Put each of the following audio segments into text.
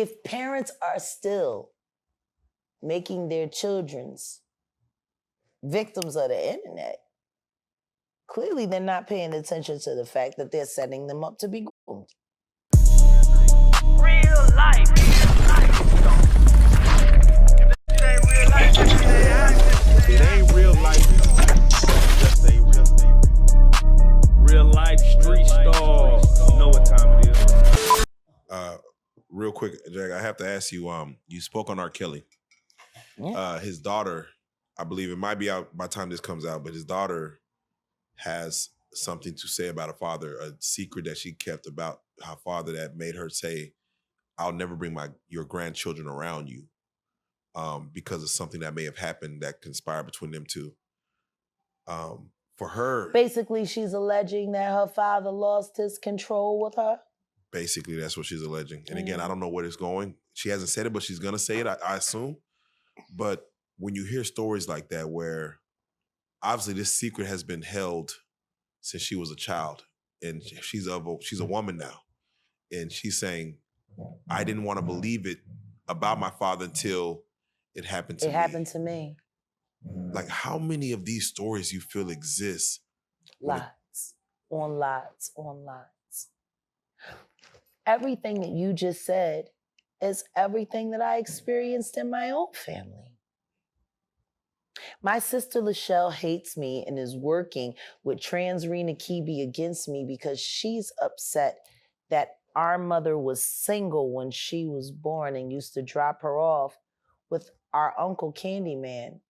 if parents are still making their children's victims of the internet, clearly they're not paying attention to the fact that they're setting them up to be groomed. Real life. It ain't real life. Just ain't real. Real life street stars. You know what time it is. Real quick, Jag, I have to ask you. You spoke on R.Kelly. Yeah. His daughter, I believe it might be out by the time this comes out, but his daughter has something to say about her father, a secret that she kept about her father that made her say, "I'll never bring your grandchildren around you," because of something that may have happened that conspired between them two. For her, Basically, she's alleging that her father lost his control with her. basically, that's what she's alleging. And again, I don't know where it's going. She hasn't said it, but she's gonna say it, I assume. But when you hear stories like that, where obviously this secret has been held since she was a child, and she's a woman now, and she's saying, "I didn't want to believe it about my father until it happened to me." It happened to me. Like, how many of these stories you feel exist? Lots, on lots, on lots. Everything that you just said is everything that I experienced in my own family. My sister Lachelle hates me and is working with trans Rena Kibi against me because she's upset that our mother was single when she was born and used to drop her off with our uncle Candyman,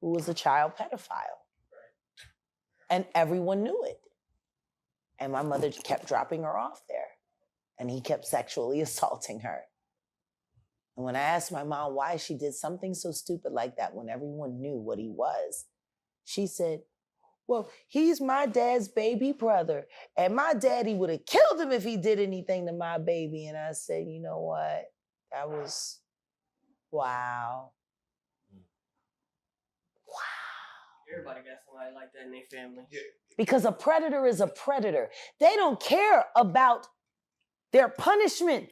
who was a child pedophile. And everyone knew it. And my mother kept dropping her off there. And he kept sexually assaulting her. And when I asked my mom why she did something so stupid like that when everyone knew what he was, she said, "Well, he's my dad's baby brother, and my daddy would have killed him if he did anything to my baby." And I said, you know what? That was, wow. Everybody got somebody like that in their family. Because a predator is a predator. They don't care about their punishment.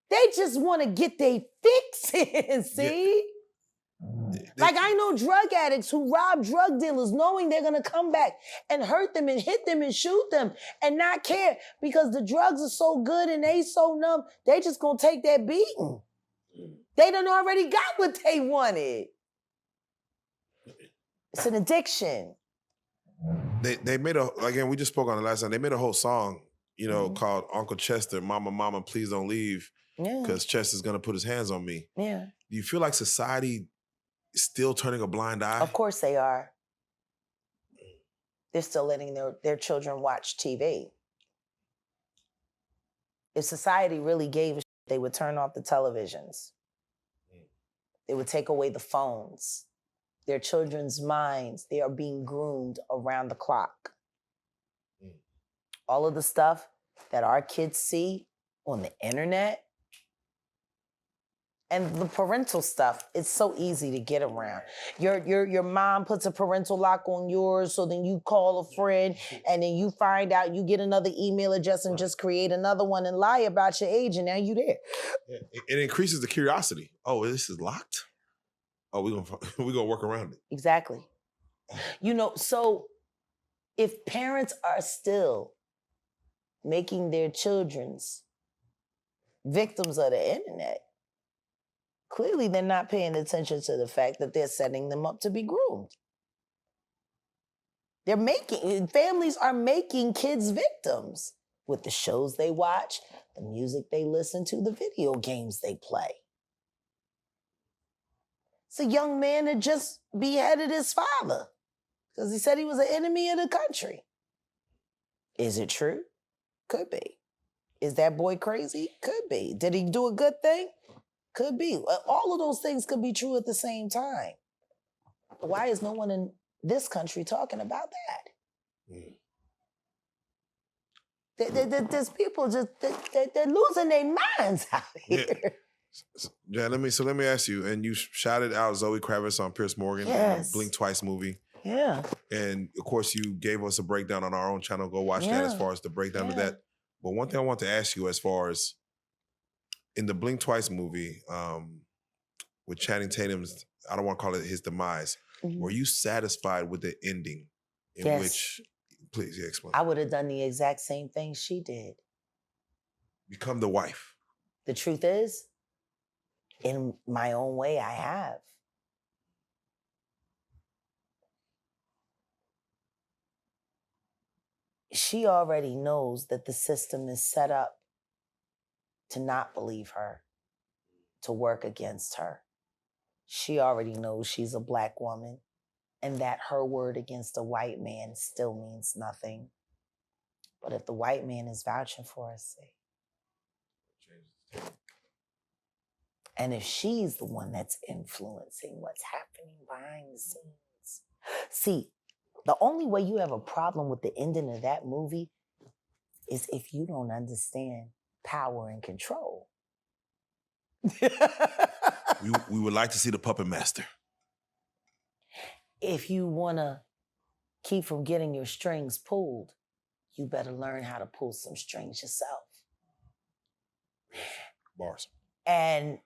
They just want to get their fix in, see? Like, I know drug addicts who rob drug dealers knowing they're going to come back and hurt them and hit them and shoot them and not care because the drugs are so good and they so numb, they just going to take that beating. They done already got what they wanted. It's an addiction. They made again, we just spoke on it last time, they made a whole song, called Uncle Chester, Mama, Mama, Please Don't Leave, because Chester's going to put his hands on me. Yeah. Do you feel like society is still turning a blind eye? Of course they are. They're still letting their children watch TV. If society really gave a shit, they would turn off the televisions. They would take away the phones. Their children's minds, they are being groomed around the clock. All of the stuff that our kids see on the internet and the parental stuff, it's so easy to get around. Your mom puts a parental lock on yours, so then you call a friend and then you find out, you get another email address and just create another one and lie about your age and now you there. It increases the curiosity. Oh, this is locked? Oh, we're gonna work around it. Exactly. So if parents are still making their children's victims of the internet, clearly they're not paying attention to the fact that they're setting them up to be groomed. Families are making kids victims with the shows they watch, the music they listen to, the video games they play. It's a young man that just beheaded his father because he said he was an enemy of the country. Is it true? Could be. Is that boy crazy? Could be. Did he do a good thing? Could be. All of those things could be true at the same time. Why is no one in this country talking about that? There's people just, they're losing their minds out here. Yeah, let me ask you, and you shouted out Zoe Kravitz on Pierce Morgan, yes. Blink Twice movie. Yeah. And of course you gave us a breakdown on our own channel. Go watch that as far as the breakdown of that. But one thing I want to ask you as far as in the Blink Twice movie, with Channing Tatum's, I don't want to call it his demise, were you satisfied with the ending in Yes. which, please, explain. I would have done the exact same thing she did. Become the wife. The truth is, in my own way, I have. She already knows that the system is set up to not believe her, to work against her. She already knows she's a Black woman and that her word against a white man still means nothing. But if the white man is vouching for her, say, and if she's the one that's influencing what's happening behind the scenes. See, the only way you have a problem with the ending of that movie is if you don't understand power and control. We would like to see the puppet master. If you want to keep from getting your strings pulled, you better learn how to pull some strings yourself. Bars. And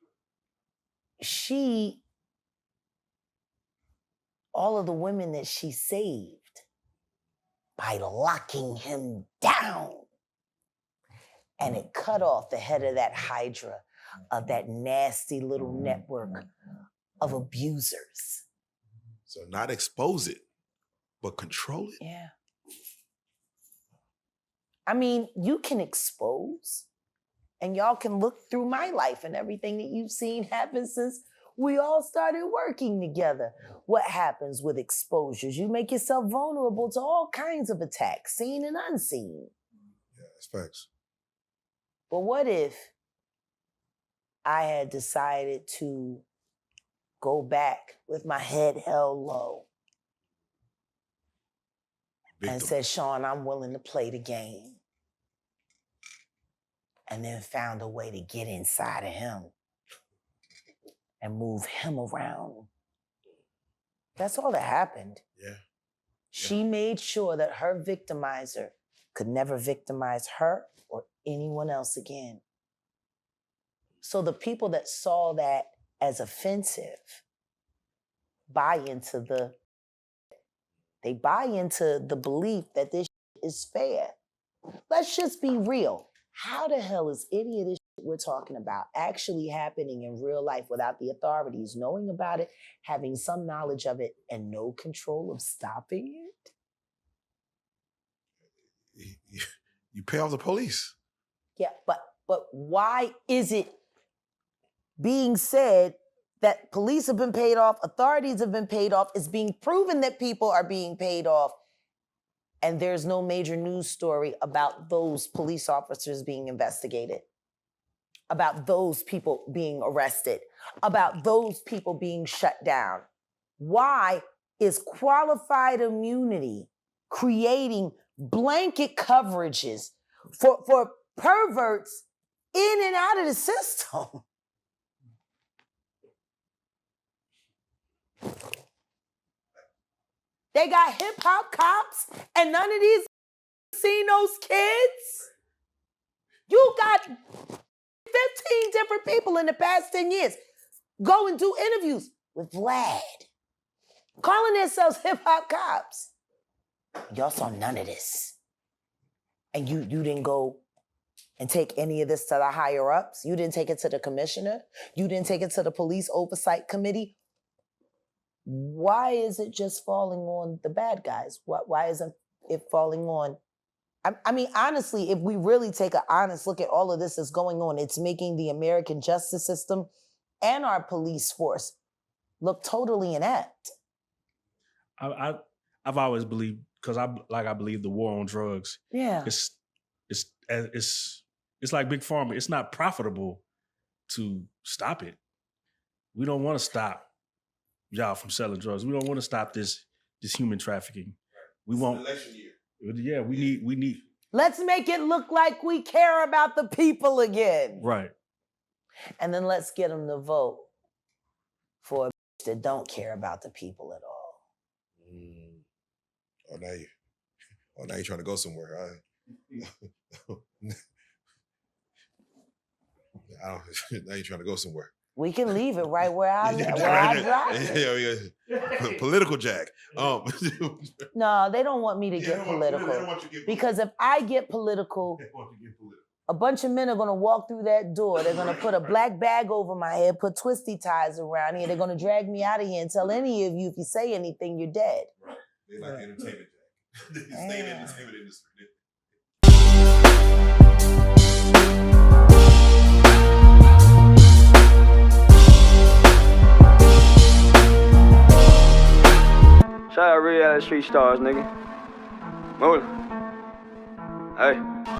she, all of the women that she saved by locking him down, and it cut off the head of that hydra, of that nasty little network of abusers. So not expose it, but control it. Yeah. I mean, you can expose, and y'all can look through my life and everything that you've seen happen since we all started working together. What happens with exposures? You make yourself vulnerable to all kinds of attacks, seen and unseen. Yeah, that's facts. But what if I had decided to go back with my head held low and said, Sean, I'm willing to play the game. And then found a way to get inside of him and move him around. That's all that happened. Yeah. She made sure that her victimizer could never victimize her or anyone else again. So the people that saw that as offensive buy into the belief that this is fair. Let's just be real. How the hell is any of this we're talking about actually happening in real life without the authorities knowing about it, having some knowledge of it, and no control of stopping it? You pay off the police. Yeah, but why is it being said that police have been paid off, authorities have been paid off, it's being proven that people are being paid off, and there's no major news story about those police officers being investigated, about those people being arrested, about those people being shut down? Why is qualified immunity creating blanket coverages for perverts in and out of the system? They got hip hop cops and none of these seen those kids. You got 15 different people in the past 10 years go and do interviews with Vlad, calling themselves hip hop cops. Y'all saw none of this. And you didn't go and take any of this to the higher ups. You didn't take it to the commissioner. You didn't take it to the police oversight committee. Why is it just falling on the bad guys? Why isn't it falling on? I mean, honestly, if we really take an honest look at all of this that's going on, it's making the American justice system and our police force look totally inept. I've always believed, because I believe the war on drugs. Yeah. It's like Big Pharma. It's not profitable to stop it. We don't want to stop y'all from selling drugs. We don't want to stop this human trafficking. We want Election year. Yeah, we need. Let's make it look like we care about the people again. Right. And then let's get them to vote for a bitch that don't care about the people at all. Oh, now you're trying to go somewhere. Now you're trying to go somewhere. We can leave it right where I Yeah, dropped it. yeah. Political Jack. No, they don't want me to get political. They don't want you to get Because if I get political, They want you to get political. a bunch of men are gonna walk through that door. They're gonna put a black bag over my head, put twisty ties around here. They're gonna drag me out of here and tell any of you if you say anything, you're dead. Right. They like entertainment Jack. They stay in the entertainment industry. Shout out Reallyfe Street Stars, nigga. Move. Hey.